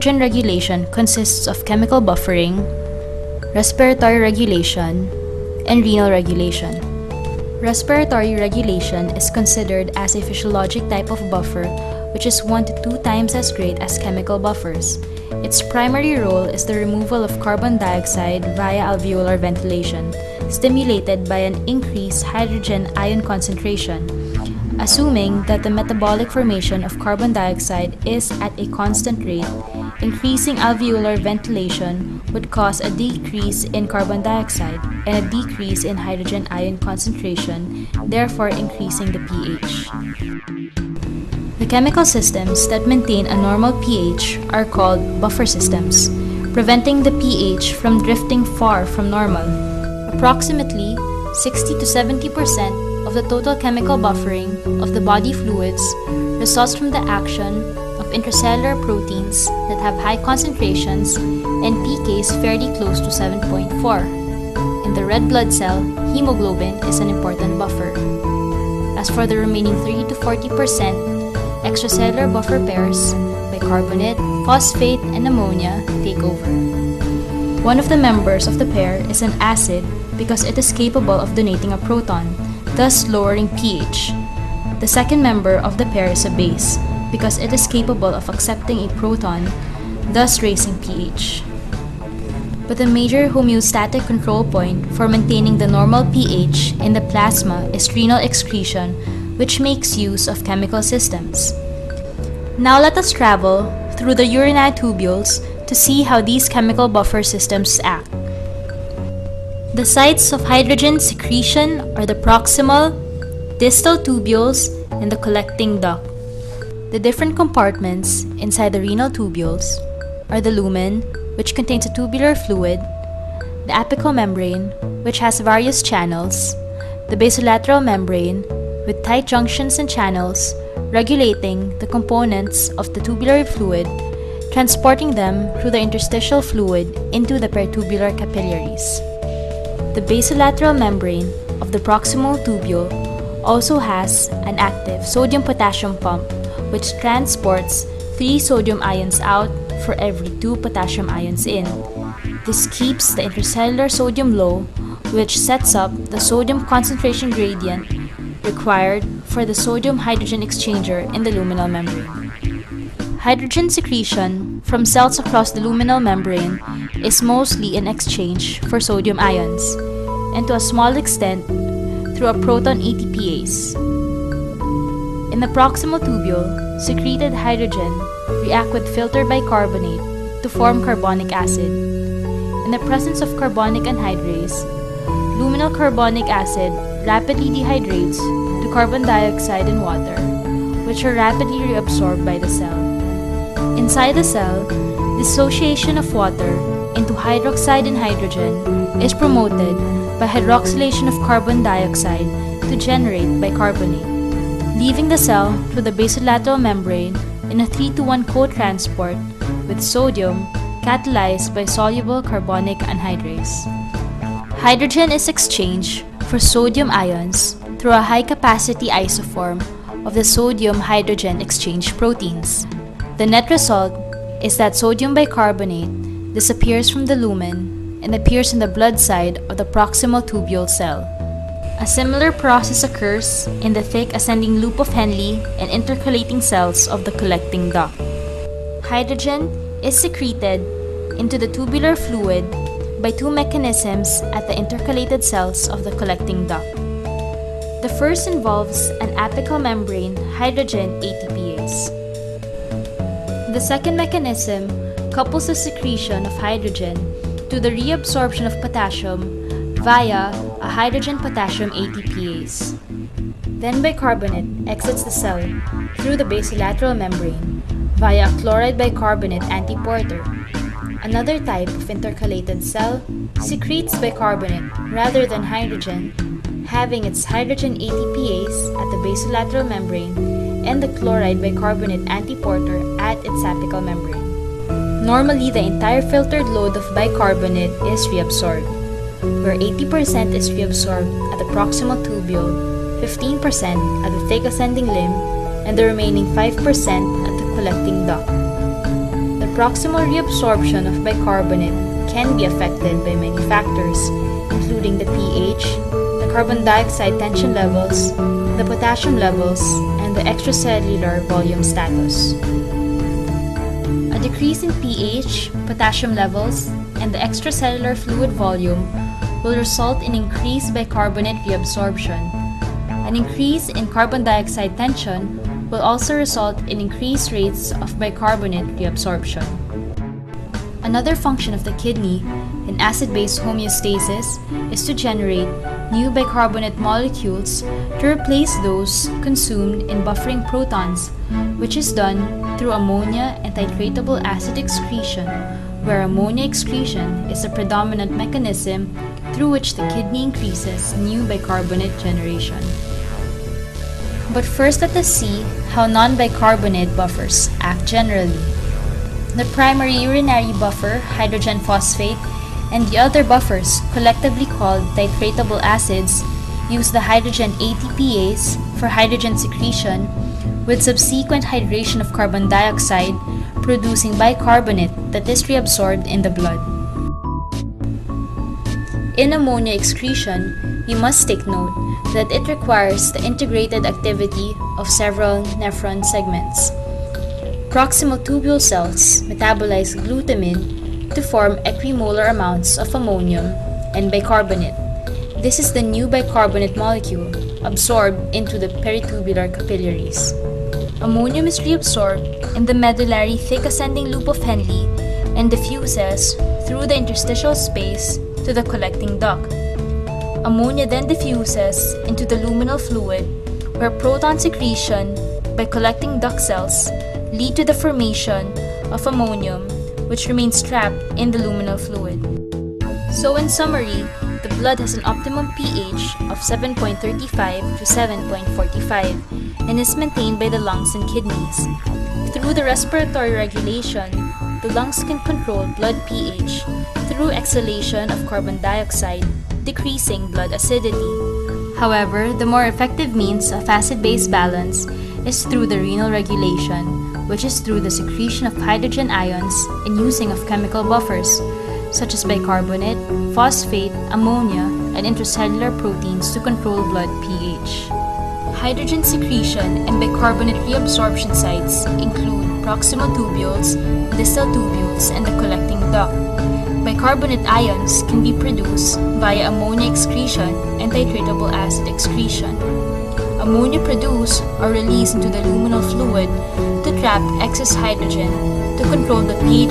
Nitrogen regulation consists of chemical buffering, respiratory regulation, and renal regulation. Respiratory regulation is considered as a physiologic type of buffer which is 1 to 2 times as great as chemical buffers. Its primary role is the removal of carbon dioxide via alveolar ventilation, stimulated by an increased hydrogen ion concentration. Assuming that the metabolic formation of carbon dioxide is at a constant rate, increasing alveolar ventilation would cause a decrease in carbon dioxide and a decrease in hydrogen ion concentration, therefore increasing the pH. The chemical systems that maintain a normal pH are called buffer systems, preventing the pH from drifting far from normal. Approximately 60 to 70% of the total chemical buffering of the body fluids results from the action of intracellular proteins that have high concentrations and pKs fairly close to 7.4. In the red blood cell, hemoglobin is an important buffer. As for the remaining 30 to 40%, extracellular buffer pairs, bicarbonate, phosphate, and ammonia take over. One of the members of the pair is an acid because it is capable of donating a proton, thus lowering pH. The second member of the pair is a base because it is capable of accepting a proton, thus raising pH. But the major homeostatic control point for maintaining the normal pH in the plasma is renal excretion, which makes use of chemical systems. Now let us travel through the urinary tubules to see how these chemical buffer systems act. The sites of hydrogen secretion are the proximal, distal tubules, and the collecting duct. The different compartments inside the renal tubules are the lumen, which contains a tubular fluid, the apical membrane, which has various channels, the basolateral membrane, with tight junctions and channels, regulating the components of the tubular fluid, transporting them through the interstitial fluid into the peritubular capillaries. The basolateral membrane of the proximal tubule also has an active sodium-potassium pump which transports 3 sodium ions out for every 2 potassium ions in. This keeps the intracellular sodium low, which sets up the sodium concentration gradient required for the sodium-hydrogen exchanger in the luminal membrane. Hydrogen secretion from cells across the luminal membrane is mostly in exchange for sodium ions, and to a small extent through a proton ATPase. In the proximal tubule, secreted hydrogen react with filtered bicarbonate to form carbonic acid. In the presence of carbonic anhydrase, luminal carbonic acid rapidly dehydrates to carbon dioxide and water, which are rapidly reabsorbed by the cell. Inside the cell, dissociation of water into hydroxide and hydrogen is promoted by hydroxylation of carbon dioxide to generate bicarbonate, leaving the cell through the basolateral membrane in a 3-to-1 co-transport with sodium catalyzed by soluble carbonic anhydrase. Hydrogen is exchanged for sodium ions through a high-capacity isoform of the sodium-hydrogen exchange proteins. The net result is that sodium bicarbonate disappears from the lumen and appears in the blood side of the proximal tubule cell. A similar process occurs in the thick ascending loop of Henle and intercalating cells of the collecting duct. Hydrogen is secreted into the tubular fluid by 2 mechanisms at the intercalated cells of the collecting duct. The first involves an apical membrane hydrogen ATPase. The second mechanism couples the secretion of hydrogen to the reabsorption of potassium via a hydrogen-potassium ATPase. Then bicarbonate exits the cell through the basolateral membrane via a chloride bicarbonate antiporter. Another type of intercalated cell secretes bicarbonate rather than hydrogen, having its hydrogen ATPase at the basolateral membrane and the chloride bicarbonate antiporter at its apical membrane. Normally, the entire filtered load of bicarbonate is reabsorbed, where 80% is reabsorbed at the proximal tubule, 15% at the thick ascending limb, and the remaining 5% at the collecting duct. The proximal reabsorption of bicarbonate can be affected by many factors, including the pH, the carbon dioxide tension levels, the potassium levels, and the extracellular volume status. A decrease in pH, potassium levels, and the extracellular fluid volume will result in increased bicarbonate reabsorption. An increase in carbon dioxide tension will also result in increased rates of bicarbonate reabsorption. Another function of the kidney in acid-base homeostasis is to generate new bicarbonate molecules to replace those consumed in buffering protons, which is done through ammonia and titratable acid excretion, where ammonia excretion is the predominant mechanism through which the kidney increases new bicarbonate generation. But first, let us see how non-bicarbonate buffers act generally. The primary urinary buffer, hydrogen phosphate, and the other buffers, collectively called titratable acids, use the hydrogen ATPase for hydrogen secretion with subsequent hydration of carbon dioxide, producing bicarbonate that is reabsorbed in the blood. In ammonia excretion, we must take note that it requires the integrated activity of several nephron segments. Proximal tubule cells metabolize glutamine to form equimolar amounts of ammonium and bicarbonate. This is the new bicarbonate molecule absorbed into the peritubular capillaries. Ammonium is reabsorbed in the medullary thick ascending loop of Henle and diffuses through the interstitial space to the collecting duct. Ammonia then diffuses into the luminal fluid, where proton secretion by collecting duct cells lead to the formation of ammonium, which remains trapped in the luminal fluid. So in summary, the blood has an optimum pH of 7.35 to 7.45 and is maintained by the lungs and kidneys. Through the respiratory regulation, the lungs can control blood pH through exhalation of carbon dioxide, decreasing blood acidity. However, the more effective means of acid-base balance is through the renal regulation, which is through the secretion of hydrogen ions and using of chemical buffers, such as bicarbonate, phosphate, ammonia, and intracellular proteins to control blood pH. Hydrogen secretion and bicarbonate reabsorption sites include proximal tubules, distal tubules, and the collecting duct. Bicarbonate ions can be produced via ammonia excretion and titratable acid excretion. Ammonia produced or released into the luminal fluid to trap excess hydrogen to control the pH